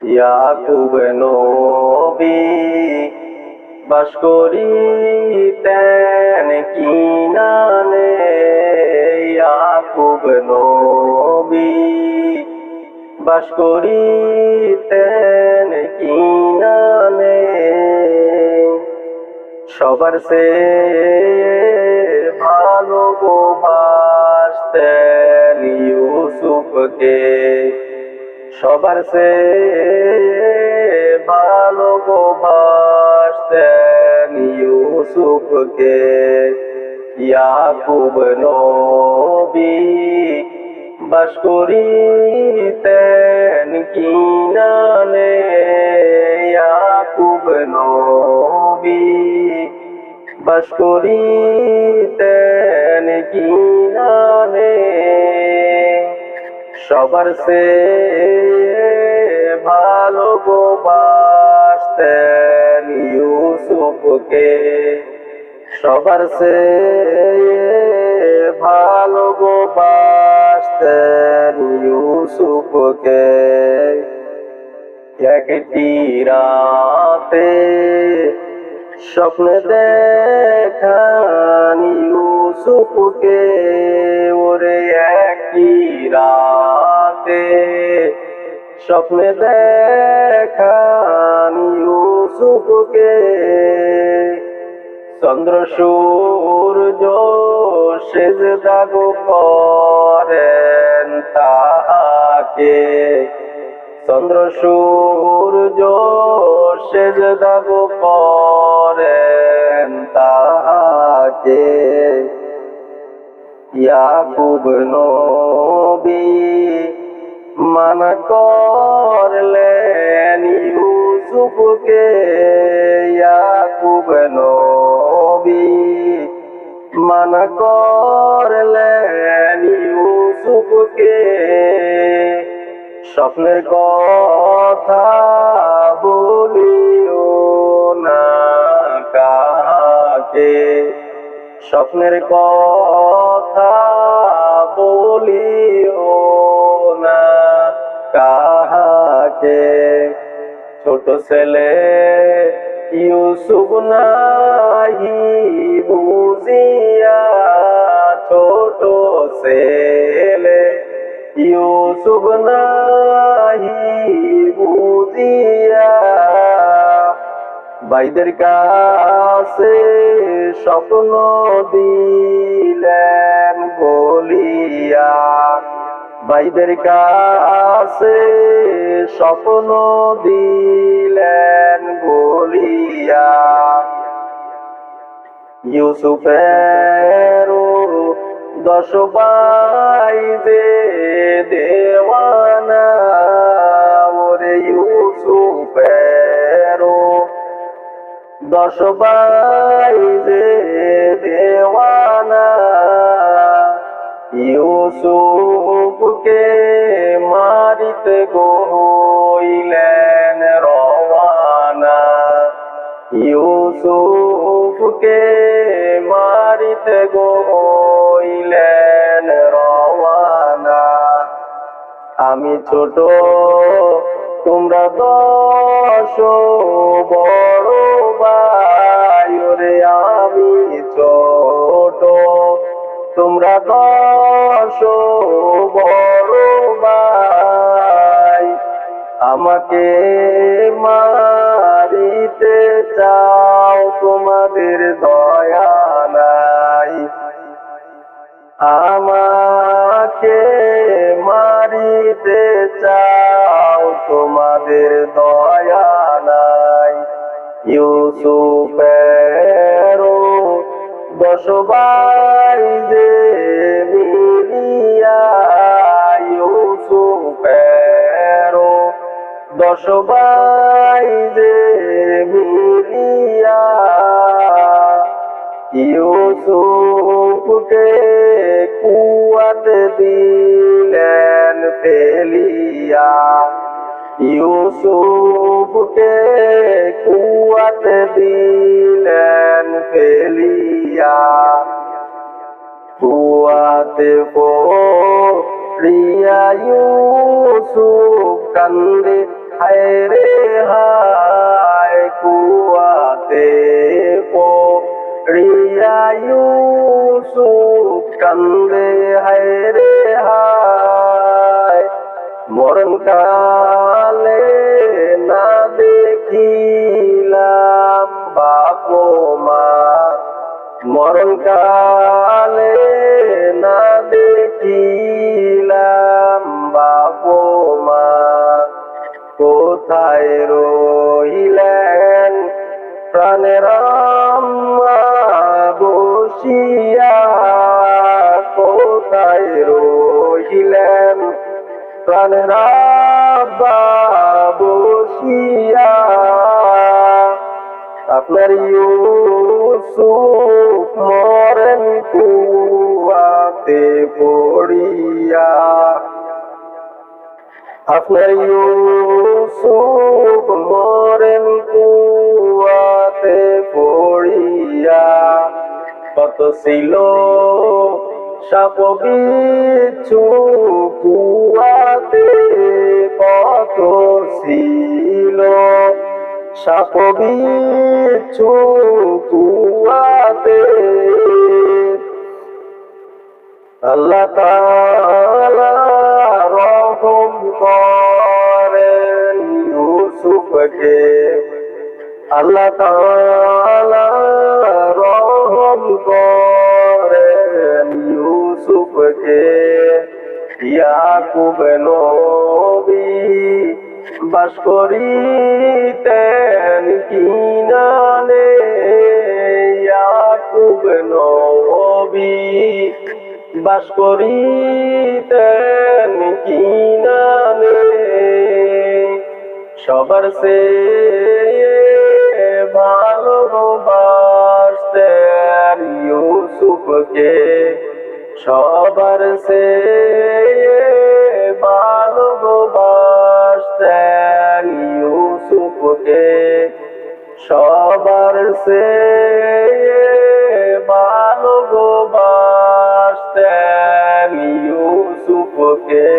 ইয়াকুব নবী বাস করিতেন কিনানে। ইয়াকুব নবী বাস করিতেন কিনানে। সবার সে ভালোবাসতেন ইউসুফকে। সবার সে ভালোবাসতেন ইউসুফকে। ইয়াকুব নবী বাস করিতেন কিনানে। ইয়াকুব নবী বাস করিতেন কিনানে। সবার সে ভালোবাসতেন ইউসুফকে। সবার সে ভালোবাসতেন ইউসুফকে। একটি রাতে স্বপ্নে দেখান ইউসুফকে। ওরে একটি রাতে স্বপ্নে দেখান ইউসুফকে। চন্দ্র সূর্য সেজদা করেন তাহাকে। চন্দ্র সূর্য সেজদা করেন তাহাকে। ইয়াকুব নবী মানা করলেন ইউসুফকে। ইয়াকুব নবী মানা করলেন ইউসুফকে। স্বপ্নের কথা বলিও না কাহাকে। স্বপ্নের কথা বলিও না কাহাকে। ছোট ছেলে ইউসুফ নাহি বুঝিয়া। ছোট ছেলে ইউসুফ নাহি বুঝিয়া। ভাইদের কাছে স্বপ্ন দিলেন বলিয়া। ভাইদের কাছে স্বপ্ন দিলেন বলিয়া। ইউসুফের 10 ভাই যে দেওয়ানা। ওরে ইউসুফের 10 ভাই যে দেওয়ানা। ইউসুফকে মারিতে হইলেন রওয়ানা। ইউসুফকে মারিতে হইলেন রওয়ানা। আমি ছোট তোমরা 10 বড় ভাই। ওরে আমি ছোট তোমরা 10 বড় ভাই। আমাকে মারিতে চাও তোমাদের দয়া নাই। আমাকে মারিতে চাও তোমাদের দয়া নাই। ইউসুফের 10 ভাই যে মিলিয়া। ইউসুফের 10 ভাই যে মিলিয়া। ইউসুফকে কুয়াত দিলেন ফেলিয়া। ইউসুফকে কুয়াত দিলেন ফেলিয়া। কুয়াতে পড়িয়া ইউসুফ কান্দে হায় রে হায় কুয়াতে পড়িয়া ইউসুফ কান্দে হায় রে হায় মরণ কালে না দেখিলাম বাপ মা মরণ কালে না দেখিলাম বাপ মা কোথায় রহিলেন প্রাণের আম্মা বসিয়া কোথায় রহিলেন প্রাণের আব্বা বসিয়া আপনার ইউসুফ মরেন কুয়াতে পড়িয়া আপনার ইউসুফ মরেন কুয়াতে পড়িয়া কত ছিল সাপ বিচ্ছু কুয়াতে কত ছিল সাপ বিচ্ছু কুয়াতে আল্লাহ তাআলা রহম করেন ইউসুফকে আল্লাহ তাআলা রহম করেন ইউসুফকে ইয়াকুব নবী বাস করিতেন কিনানে ইয়াকুব নবী বাস করিতেন কিনানে সবার সে ভালোবাসতেন ইউসুফকে সবার সে ভালোবাসতেন ইউসুফকে সবার সে ভালোবাসতেন ইউসুফকে